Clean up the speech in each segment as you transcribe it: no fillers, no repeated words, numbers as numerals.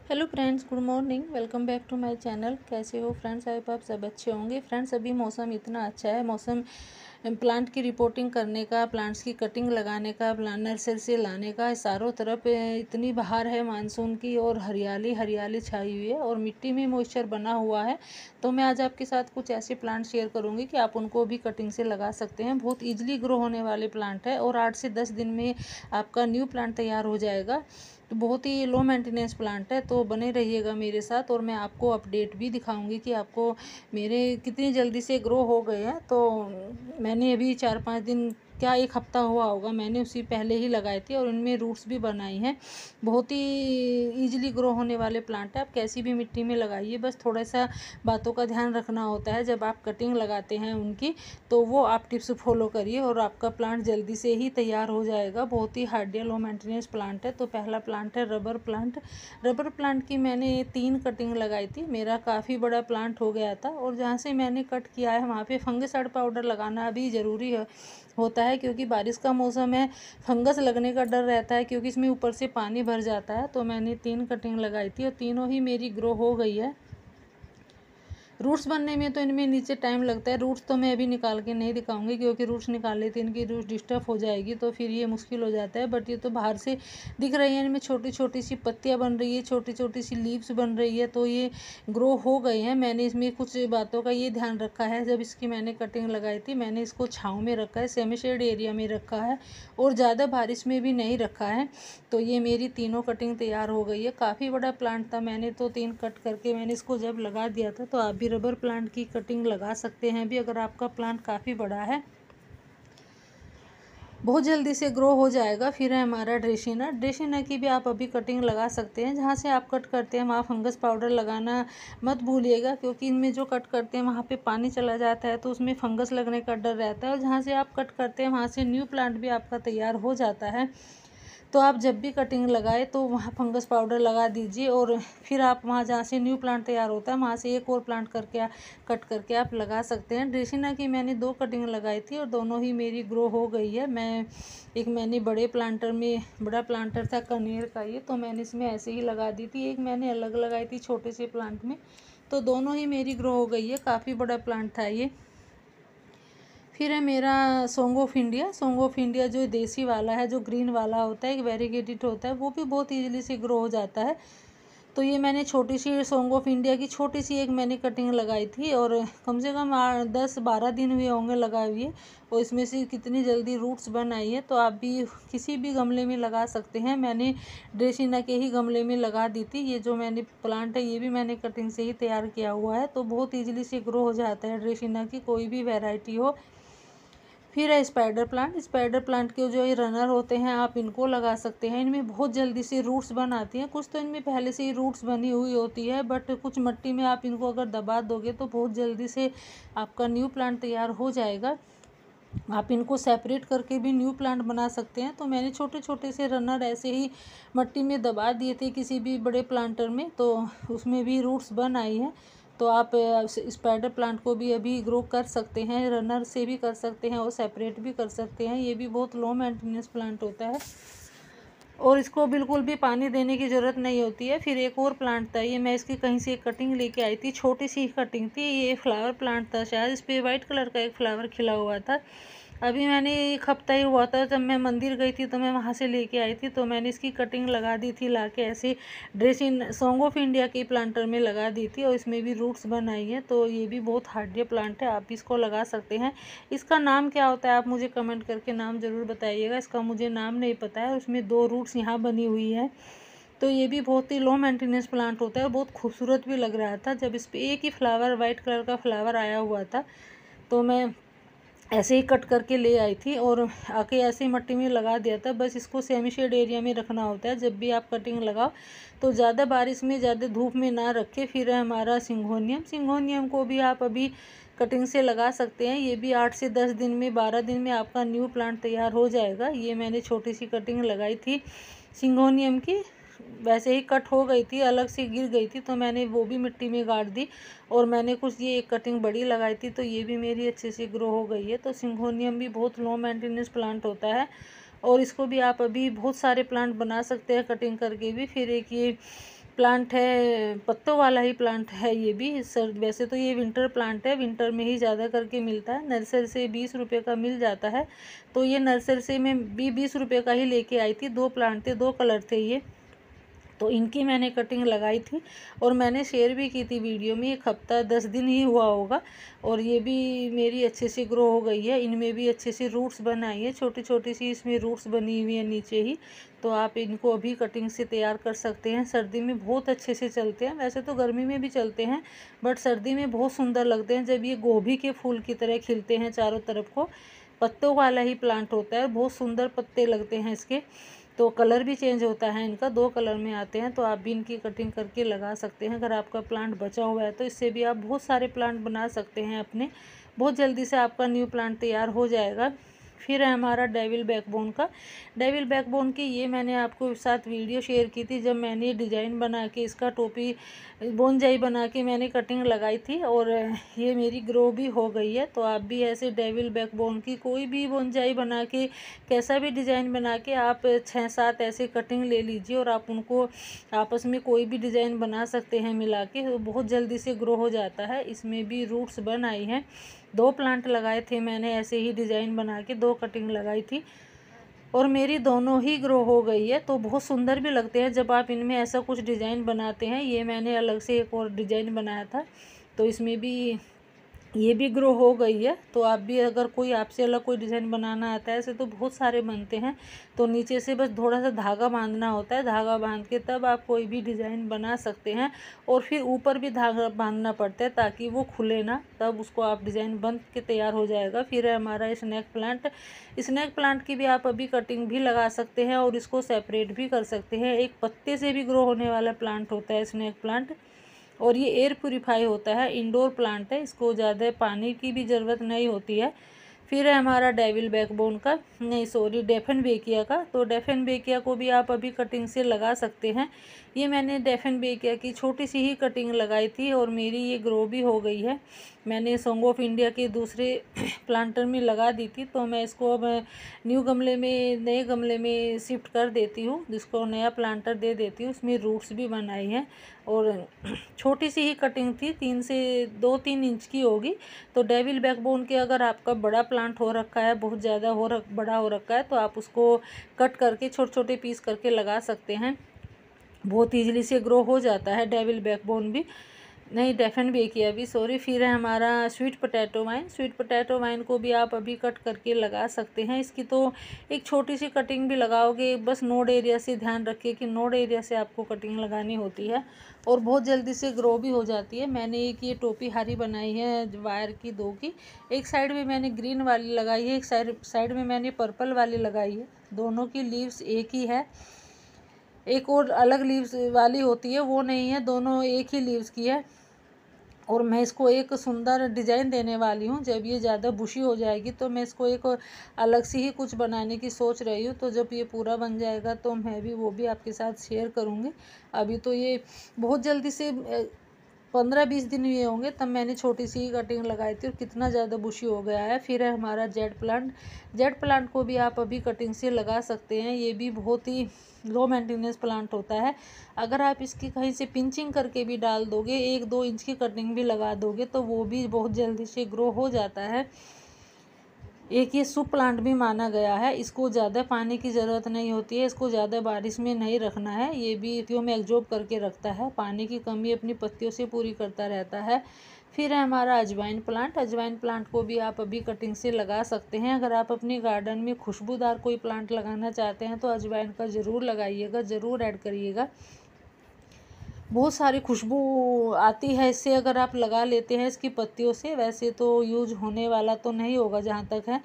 Hello friends, good morning. Welcome back to my channel. कैसे हो friends? I hope आप सब अच्छे होंगे। फ्रेंड्स, अभी मौसम इतना अच्छा है। मौसम प्लांट की रिपोर्टिंग करने का, प्लांट्स की कटिंग लगाने का, प्लांट नर्सरी से लाने का, चारों तरफ इतनी बहार है मानसून की और हरियाली हरियाली छाई हुई है और मिट्टी में मॉइस्चर बना हुआ है। तो मैं आज आपके साथ कुछ ऐसे प्लांट शेयर करूंगी कि आप उनको भी कटिंग से लगा सकते हैं। बहुत ईजिली ग्रो होने वाले प्लांट है और 8 से 10 दिन में आपका न्यू प्लांट तैयार हो जाएगा। तो बहुत ही लो मेंटेनेंस प्लांट है, तो बने रहिएगा मेरे साथ और मैं आपको अपडेट भी दिखाऊंगी कि आपको मेरे कितनी जल्दी से ग्रो हो गए हैं। तो मैंने अभी 4-5 दिन, क्या एक हफ्ता हुआ होगा, मैंने उसी पहले ही लगाए थे और उनमें रूट्स भी बनाई हैं। बहुत ही ईजिली ग्रो होने वाले प्लांट है। आप कैसी भी मिट्टी में लगाइए, बस थोड़ा सा बातों का ध्यान रखना होता है जब आप कटिंग लगाते हैं उनकी। तो वो आप टिप्स फॉलो करिए और आपका प्लांट जल्दी से ही तैयार हो जाएगा। बहुत ही हार्ड लो मेंटेनेंस प्लांट है। तो पहला प्लांट है रबर प्लांट। रबर प्लांट की मैंने 3 कटिंग लगाई थी। मेरा काफ़ी बड़ा प्लांट हो गया था और जहाँ से मैंने कट किया है वहाँ पे फंगिसाइड पाउडर लगाना भी ज़रूरी है होता है, क्योंकि बारिश का मौसम है। फंगस लगने का डर रहता है क्योंकि इसमें ऊपर से पानी भर जाता है। तो मैंने 3 कटिंग लगाई थी और तीनों ही मेरी ग्रो हो गई है। रूट्स बनने में तो इनमें नीचे टाइम लगता है। रूट्स तो मैं अभी निकाल के नहीं दिखाऊंगी क्योंकि रूट्स निकाल लेती इनकी रूट्स डिस्टर्ब हो जाएगी, तो फिर ये मुश्किल हो जाता है। बट ये तो बाहर से दिख रही है, इनमें छोटी छोटी सी पत्तियां बन रही है, छोटी छोटी सी लीव्स बन रही है। तो ये ग्रो हो गए हैं। मैंने इसमें कुछ बातों का ये ध्यान रखा है। जब इसकी मैंने कटिंग लगाई थी, मैंने इसको छाँव में रखा है, सेमी शेड एरिया में रखा है और ज़्यादा बारिश में भी नहीं रखा है। तो ये मेरी तीनों कटिंग तैयार हो गई है। काफ़ी बड़ा प्लांट था, मैंने तो 3 कट करके मैंने इसको जब लगा दिया था। तो आप भी रबर प्लांट की कटिंग लगा सकते हैं भी, अगर आपका प्लांट काफ़ी बड़ा है। बहुत जल्दी से ग्रो हो जाएगा। फिर है हमारा ड्रेसिना। ड्रेसिना की भी आप अभी कटिंग लगा सकते हैं। जहाँ से आप कट करते हैं वहाँ फंगस पाउडर लगाना मत भूलिएगा, क्योंकि इनमें जो कट करते हैं वहाँ पे पानी चला जाता है तो उसमें फंगस लगने का डर रहता है। और जहाँ से आप कट करते हैं वहाँ से न्यू प्लांट भी आपका तैयार हो जाता है। तो आप जब भी कटिंग लगाए तो वहाँ फंगस पाउडर लगा दीजिए और फिर आप वहाँ जहाँ से न्यू प्लांट तैयार होता है वहाँ से एक और प्लांट करके कट करके आप लगा सकते हैं। ड्रेसिना की मैंने 2 कटिंग लगाई थी और दोनों ही मेरी ग्रो हो गई है। मैंने बड़े प्लांटर में, बड़ा प्लांटर था कनेर का ये, तो मैंने इसमें ऐसे ही लगा दी थी। एक मैंने अलग लगाई थी छोटे से प्लांट में। तो दोनों ही मेरी ग्रो हो गई है। काफ़ी बड़ा प्लांट था ये। फिर है मेरा song of India. Song of India जो देसी वाला है, जो ग्रीन वाला होता है, एक वेरीगेटेड होता है, वो भी बहुत ईजिली से ग्रो हो जाता है। तो ये मैंने छोटी सी सॉन्ग ऑफ इंडिया की छोटी सी एक मैंने कटिंग लगाई थी और कम से कम 10-12 दिन हुए होंगे लगाए हुए। और इसमें से कितनी जल्दी रूट्स बन आई है। तो आप भी किसी भी गमले में लगा सकते हैं। मैंने ड्रेसिना के ही गमले में लगा दी थी। ये जो मैंने प्लांट है ये भी मैंने कटिंग से ही तैयार किया हुआ है। तो बहुत ईजिली से ग्रो हो जाता है ड्रेसिना की कोई भी वेराइटी हो। फिर है स्पाइडर प्लांट। स्पाइडर प्लांट के जो ये रनर होते हैं आप इनको लगा सकते हैं। इनमें बहुत जल्दी से रूट्स बन आती हैं। कुछ तो इनमें पहले से ही रूट्स बनी हुई होती है, बट कुछ मिट्टी में आप इनको अगर दबा दोगे तो बहुत जल्दी से आपका न्यू प्लांट तैयार हो जाएगा। आप इनको सेपरेट करके भी न्यू प्लांट बना सकते हैं। तो मैंने छोटे छोटे से रनर ऐसे ही मिट्टी में दबा दिए थे किसी भी बड़े प्लांटर में, तो उसमें भी रूट्स बन आई हैं। तो आप स्पाइडर प्लांट को भी अभी ग्रो कर सकते हैं, रनर से भी कर सकते हैं और सेपरेट भी कर सकते हैं। ये भी बहुत लो मेंटेनेंस प्लांट होता है और इसको बिल्कुल भी पानी देने की ज़रूरत नहीं होती है। फिर एक और प्लांट था, ये मैं इसकी कहीं से एक कटिंग लेके आई थी, छोटी सी कटिंग थी। ये फ्लावर प्लांट था शायद, इस पर वाइट कलर का एक फ्लावर खिला हुआ था। अभी मैंने एक हफ्ता ही हुआ था, जब मैं मंदिर गई थी तो मैं वहाँ से लेके आई थी। तो मैंने इसकी कटिंग लगा दी थी लाके, ऐसे ड्रेसिंग सॉन्ग ऑफ इंडिया के प्लांटर में लगा दी थी और इसमें भी रूट्स बन आई है। तो ये भी बहुत हार्डी प्लांट है, आप इसको लगा सकते हैं। इसका नाम क्या होता है आप मुझे कमेंट करके नाम ज़रूर बताइएगा। इसका मुझे नाम नहीं पता है। उसमें 2 रूट्स यहाँ बनी हुई है। तो ये भी बहुत ही लो मेंटेनेंस प्लांट होता है और बहुत खूबसूरत भी लग रहा था जब इस पर एक ही फ्लावर, वाइट कलर का फ्लावर आया हुआ था। तो मैं ऐसे ही कट करके ले आई थी और आके ऐसे ही मिट्टी में लगा दिया था। बस इसको सेमी शेड एरिया में रखना होता है जब भी आप कटिंग लगाओ। तो ज़्यादा बारिश में, ज़्यादा धूप में ना रखें। फिर है हमारा सिंघोनियम। सिंघोनियम को भी आप अभी कटिंग से लगा सकते हैं। ये भी 8 से 10 दिन में, 12 दिन में आपका न्यू प्लांट तैयार हो जाएगा। ये मैंने छोटी सी कटिंग लगाई थी सिंघोनियम की, वैसे ही कट हो गई थी, अलग से गिर गई थी, तो मैंने वो भी मिट्टी में गाड़ दी और मैंने कुछ ये एक कटिंग बड़ी लगाई थी। तो ये भी मेरी अच्छे से ग्रो हो गई है। तो सिंघोनियम भी बहुत लो मेंटेनेंस प्लांट होता है और इसको भी आप अभी बहुत सारे प्लांट बना सकते हैं कटिंग करके भी। फिर एक ये प्लांट है, पत्तों वाला ही प्लांट है ये भी। सर वैसे तो ये विंटर प्लांट है, विंटर में ही ज़्यादा करके मिलता है। नर्सरी से 20 रुपये का मिल जाता है। तो ये नर्सरी से मैं भी 20 रुपये का ही लेके आई थी। 2 प्लांट थे, 2 कलर थे ये, तो इनकी मैंने कटिंग लगाई थी और मैंने शेयर भी की थी वीडियो में। 1 हफ्ता 10 दिन ही हुआ होगा और ये भी मेरी अच्छे से ग्रो हो गई है। इनमें भी अच्छे से रूट्स बनाई है, छोटी छोटी सी इसमें रूट्स बनी हुई है नीचे ही। तो आप इनको अभी कटिंग से तैयार कर सकते हैं। सर्दी में बहुत अच्छे से चलते हैं, वैसे तो गर्मी में भी चलते हैं बट सर्दी में बहुत सुंदर लगते हैं जब ये गोभी के फूल की तरह खिलते हैं चारों तरफ को। पत्तों वाला ही प्लांट होता है, बहुत सुंदर पत्ते लगते हैं इसके। तो कलर भी चेंज होता है इनका, 2 कलर में आते हैं। तो आप भी इनकी कटिंग करके लगा सकते हैं। अगर आपका प्लांट बचा हुआ है तो इससे भी आप बहुत सारे प्लांट बना सकते हैं अपने। बहुत जल्दी से आपका न्यू प्लांट तैयार हो जाएगा। फिर है हमारा डेविल बैकबोन का। डेविल बैकबोन की ये मैंने आपको साथ वीडियो शेयर की थी जब मैंने डिज़ाइन बना के इसका टोपी बोनजाई बना के मैंने कटिंग लगाई थी और ये मेरी ग्रो भी हो गई है। तो आप भी ऐसे डेविल बैकबोन की कोई भी बोनजाई बना के, कैसा भी डिज़ाइन बना के आप 6-7 ऐसे कटिंग ले लीजिए और आप उनको आपस में कोई भी डिज़ाइन बना सकते हैं मिला के। तो बहुत जल्दी से ग्रो हो जाता है। इसमें भी रूट्स बन आई हैं। 2 प्लांट लगाए थे मैंने ऐसे ही डिज़ाइन बना के, 2 कटिंग लगाई थी और मेरी दोनों ही ग्रो हो गई है। तो बहुत सुंदर भी लगते हैं जब आप इनमें ऐसा कुछ डिज़ाइन बनाते हैं। ये मैंने अलग से एक और डिज़ाइन बनाया था तो इसमें भी ये भी ग्रो हो गई है। तो आप भी अगर कोई आपसे अलग कोई डिज़ाइन बनाना आता है, ऐसे तो बहुत सारे बनते हैं। तो नीचे से बस थोड़ा सा धागा बांधना होता है, धागा बांध के तब आप कोई भी डिज़ाइन बना सकते हैं। और फिर ऊपर भी धागा बांधना पड़ता है ताकि वो खुले ना, तब उसको आप डिज़ाइन बन के तैयार हो जाएगा। फिर है हमारा स्नैक प्लांट। स्नैक प्लांट की भी आप अभी कटिंग भी लगा सकते हैं और इसको सेपरेट भी कर सकते हैं। एक पत्ते से भी ग्रो होने वाला प्लांट होता है स्नैक प्लांट और ये एयर प्यूरीफाई होता है, इंडोर प्लांट है। इसको ज़्यादा पानी की भी ज़रूरत नहीं होती है। फिर है हमारा डेविल बैकबोन का, नहीं सॉरी डेफनबेकिया का। तो डेफनबेकिया को भी आप अभी कटिंग से लगा सकते हैं। ये मैंने डेफनबेकिया की छोटी सी ही कटिंग लगाई थी और मेरी ये ग्रो भी हो गई है। मैंने सॉन्ग ऑफ इंडिया के दूसरे प्लांटर में लगा दी थी तो मैं इसको अब न्यू गमले में, नए गमले में शिफ्ट कर देती हूँ, जिसको नया प्लांटर दे देती हूँ। उसमें रूट्स भी बनाई हैं और छोटी सी ही कटिंग थी, 3 से 2-3 इंच की होगी। तो डेविल बैकबोन के अगर आपका बड़ा प्लांट हो रखा है, बहुत ज़्यादा बड़ा हो रखा है, तो आप उसको कट करके छोटे छोटे पीस करके लगा सकते हैं। बहुत ईजिली से ग्रो हो जाता है डेविल बैकबोन भी, नहीं डेफनबेकिया भी सॉरी। फिर है हमारा sweet potato wine. Sweet potato wine को भी आप अभी कट करके लगा सकते हैं। इसकी तो एक छोटी सी कटिंग भी लगाओगे, बस नोड एरिया से ध्यान रखिए कि नोड एरिया से आपको कटिंग लगानी होती है और बहुत जल्दी से ग्रो भी हो जाती है। मैंने एक ये टोपी हारी बनाई है वायर की 2 की, एक साइड में मैंने ग्रीन वाली लगाई है, एक साइड में मैंने पर्पल वाली लगाई है। दोनों की लीव्स एक ही है, एक और अलग लीव्स वाली होती है वो नहीं है, दोनों एक ही लीव्स की है। और मैं इसको एक सुंदर डिज़ाइन देने वाली हूँ। जब ये ज़्यादा बुशी हो जाएगी तो मैं इसको एक अलग से ही कुछ बनाने की सोच रही हूँ। तो जब ये पूरा बन जाएगा तो मैं भी वो भी आपके साथ शेयर करूँगी। अभी तो ये बहुत जल्दी से 15-20 दिन हुए होंगे तब मैंने छोटी सी कटिंग लगाई थी और कितना ज़्यादा बुशी हो गया है। फिर है हमारा जेड प्लांट। जेड प्लांट को भी आप अभी कटिंग से लगा सकते हैं। ये भी बहुत ही लो मेंटेनेंस प्लांट होता है। अगर आप इसकी कहीं से पिंचिंग करके भी डाल दोगे, 1-2 इंच की कटिंग भी लगा दोगे तो वो भी बहुत जल्दी से ग्रो हो जाता है। एक ये सुप प्लांट भी माना गया है। इसको ज़्यादा पानी की ज़रूरत नहीं होती है, इसको ज़्यादा बारिश में नहीं रखना है। ये भी पत्तियों में एब्जॉर्ब करके रखता है, पानी की कमी अपनी पत्तियों से पूरी करता रहता है। फिर है हमारा अजवाइन प्लांट। अजवाइन प्लांट को भी आप अभी कटिंग से लगा सकते हैं। अगर आप अपने गार्डन में खुशबूदार कोई प्लांट लगाना चाहते हैं तो अजवाइन का ज़रूर लगाइएगा, ज़रूर ऐड करिएगा। बहुत सारी खुशबू आती है इससे अगर आप लगा लेते हैं इसकी पत्तियों से। वैसे तो यूज होने वाला तो नहीं होगा जहाँ तक है,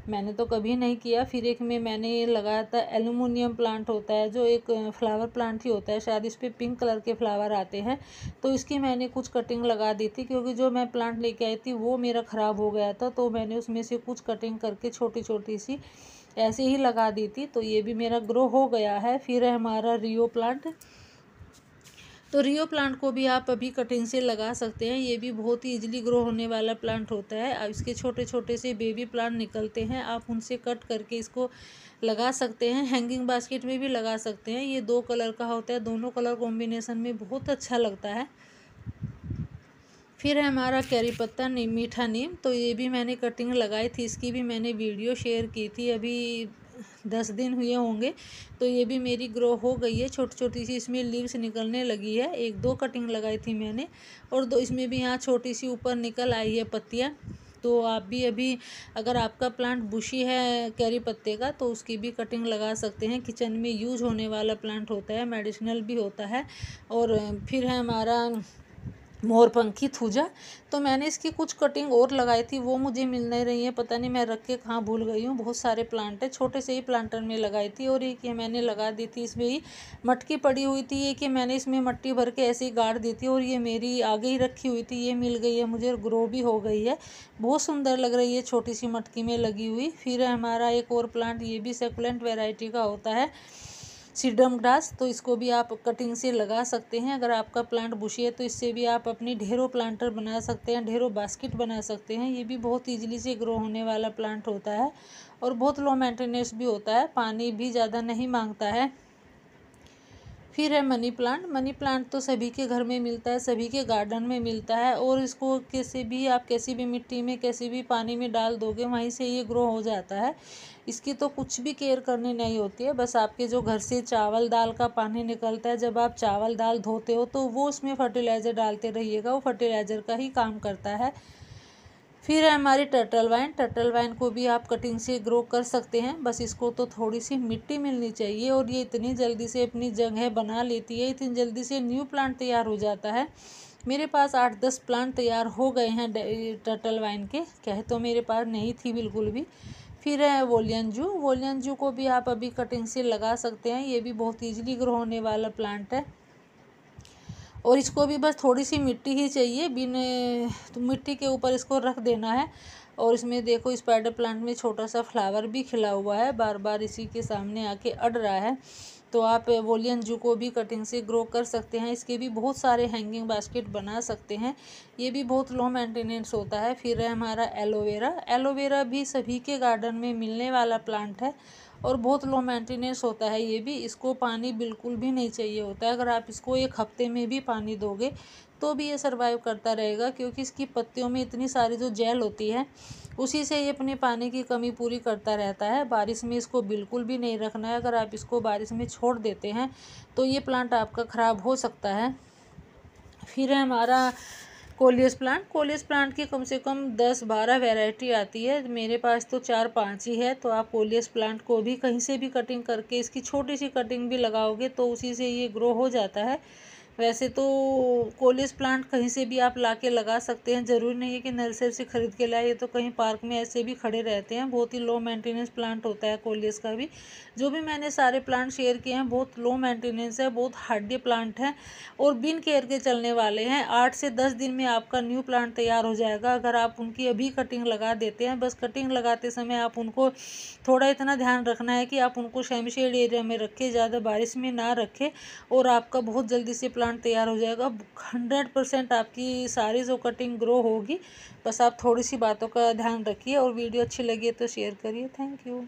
मैंने तो कभी नहीं किया। फिर एक में मैंने लगाया था एल्युमिनियम प्लांट होता है जो एक फ्लावर प्लांट ही होता है, शायद इस पर पिंक कलर के फ्लावर आते हैं। तो इसकी मैंने कुछ कटिंग लगा दी थी क्योंकि जो मैं प्लांट लेके आई थी वो मेरा ख़राब हो गया था। तो मैंने उसमें से कुछ कटिंग करके छोटी छोटी सी ऐसे ही लगा दी थी। तो ये भी मेरा ग्रो हो गया है। फिर है हमारा रियो प्लांट। तो रियो प्लांट को भी आप अभी कटिंग से लगा सकते हैं। ये भी बहुत ही इजीली ग्रो होने वाला प्लांट होता है। अब इसके छोटे छोटे से बेबी प्लांट निकलते हैं, आप उनसे कट करके इसको लगा सकते हैं। हैंगिंग बास्केट में भी लगा सकते हैं। ये 2 कलर का होता है, दोनों कलर कॉम्बिनेशन में बहुत अच्छा लगता है। फिर है हमारा कैरी पत्ता नीम, मीठा नीम। तो ये भी मैंने कटिंग लगाई थी, इसकी भी मैंने वीडियो शेयर की थी, अभी 10 दिन हुए होंगे। तो ये भी मेरी ग्रो हो गई है, छोटी छोटी सी इसमें लीव्स निकलने लगी है। 1-2 कटिंग लगाई थी मैंने, और 2 इसमें भी यहाँ छोटी सी ऊपर निकल आई है पत्तियाँ। तो आप भी अभी अगर आपका प्लांट बुशी है कैरी पत्ते का, तो उसकी भी कटिंग लगा सकते हैं। किचन में यूज होने वाला प्लांट होता है, मेडिसिनल भी होता है। और फिर है हमारा मोरपंखी थूजा। तो मैंने इसकी कुछ कटिंग और लगाई थी, वो मुझे मिल नहीं रही है, पता नहीं मैं रख के कहाँ भूल गई हूँ। बहुत सारे प्लांट है, छोटे से ही प्लांटर में लगाई थी, और एक ये मैंने लगा दी थी। इसमें ही मटकी पड़ी हुई थी, ये कि मैंने इसमें मिट्टी भर के ऐसे ही गाड़ दी थी, और ये मेरी आगे ही रखी हुई थी, ये मिल गई है मुझे, ग्रो भी हो गई है। बहुत सुंदर लग रही है छोटी सी मटकी में लगी हुई। फिर हमारा एक और प्लांट, ये भी सक्युलेंट वेराइटी का होता है, सीडम ग्रास। तो इसको भी आप कटिंग से लगा सकते हैं। अगर आपका प्लांट बुशी है तो इससे भी आप अपनी ढेरों प्लांटर बना सकते हैं, ढेरों बास्केट बना सकते हैं। ये भी बहुत ईजिली से ग्रो होने वाला प्लांट होता है, और बहुत लो मेंटेनेंस भी होता है, पानी भी ज़्यादा नहीं मांगता है। फिर है मनी प्लांट। मनी प्लांट तो सभी के घर में मिलता है, सभी के गार्डन में मिलता है, और इसको कैसे भी आप कैसी भी मिट्टी में, कैसे भी पानी में डाल दोगे, वहीं से ये ग्रो हो जाता है। इसकी तो कुछ भी केयर करनी नहीं होती है, बस आपके जो घर से चावल दाल का पानी निकलता है, जब आप चावल दाल धोते हो तो वो उसमें फर्टिलाइज़र डालते रहिएगा, वो फर्टिलाइज़र का ही काम करता है। फिर है हमारी टर्टल वाइन। टर्टल वाइन को भी आप कटिंग से ग्रो कर सकते हैं, बस इसको तो थोड़ी सी मिट्टी मिलनी चाहिए, और ये इतनी जल्दी से अपनी जगह बना लेती है, इतनी जल्दी से न्यू प्लांट तैयार हो जाता है। मेरे पास 8-10 प्लांट तैयार हो गए हैं टर्टल वाइन के, कहे तो मेरे पास नहीं थी बिल्कुल भी। फिर है वोलियन जू। वोलियन जू को भी आप अभी कटिंग से लगा सकते हैं, ये भी बहुत ईजिली ग्रो होने वाला प्लांट है, और इसको भी बस थोड़ी सी मिट्टी ही चाहिए, बिन तो मिट्टी के ऊपर इसको रख देना है। और इसमें देखो स्पाइडर प्लांट में छोटा सा फ्लावर भी खिला हुआ है, बार बार इसी के सामने आके अड़ रहा है। तो आप वोलियन जू को भी कटिंग से ग्रो कर सकते हैं, इसके भी बहुत सारे हैंगिंग बास्केट बना सकते हैं। ये भी बहुत लो मेंटेनेंस होता है। फिर है हमारा एलोवेरा। एलोवेरा भी सभी के गार्डन में मिलने वाला प्लांट है, और बहुत लो मेंटेनेंस होता है। ये भी, इसको पानी बिल्कुल भी नहीं चाहिए होता है। अगर आप इसको 1 हफ्ते में भी पानी दोगे तो भी ये सर्वाइव करता रहेगा, क्योंकि इसकी पत्तियों में इतनी सारी जो जेल होती है, उसी से ये अपने पानी की कमी पूरी करता रहता है। बारिश में इसको बिल्कुल भी नहीं रखना है, अगर आप इसको बारिश में छोड़ देते हैं तो ये प्लांट आपका ख़राब हो सकता है। फिर है हमारा कोलियस प्लांट। कोलियस प्लांट की कम से कम 10-12 वैरायटी आती है, मेरे पास तो 4-5 ही है। तो आप कोलियस प्लांट को भी कहीं से भी कटिंग करके इसकी छोटी सी कटिंग भी लगाओगे तो उसी से ये ग्रो हो जाता है। वैसे तो कोलियस प्लांट कहीं से भी आप लाके लगा सकते हैं, ज़रूरी नहीं है कि नर्सरी से ख़रीद के लाए, ये तो कहीं पार्क में ऐसे भी खड़े रहते हैं। बहुत ही लो मेंटेनेंस प्लांट होता है कोलियस का भी। जो भी मैंने सारे प्लांट शेयर किए हैं बहुत लो मेंटेनेंस है, बहुत हार्डी प्लांट है, और बिन केयर के चलने वाले हैं। 8 से 10 दिन में आपका न्यू प्लांट तैयार हो जाएगा, अगर आप उनकी अभी कटिंग लगा देते हैं। बस कटिंग लगाते समय आप उनको थोड़ा इतना ध्यान रखना है कि आप उनको शेड एरिया में रखें, ज़्यादा बारिश में ना रखें, और आपका बहुत जल्दी से प्लांट तैयार हो जाएगा। 100% आपकी सारी जो कटिंग ग्रो होगी। बस आप थोड़ी सी बातों का ध्यान रखिए, और वीडियो अच्छी लगी है तो शेयर करिए। Thank you.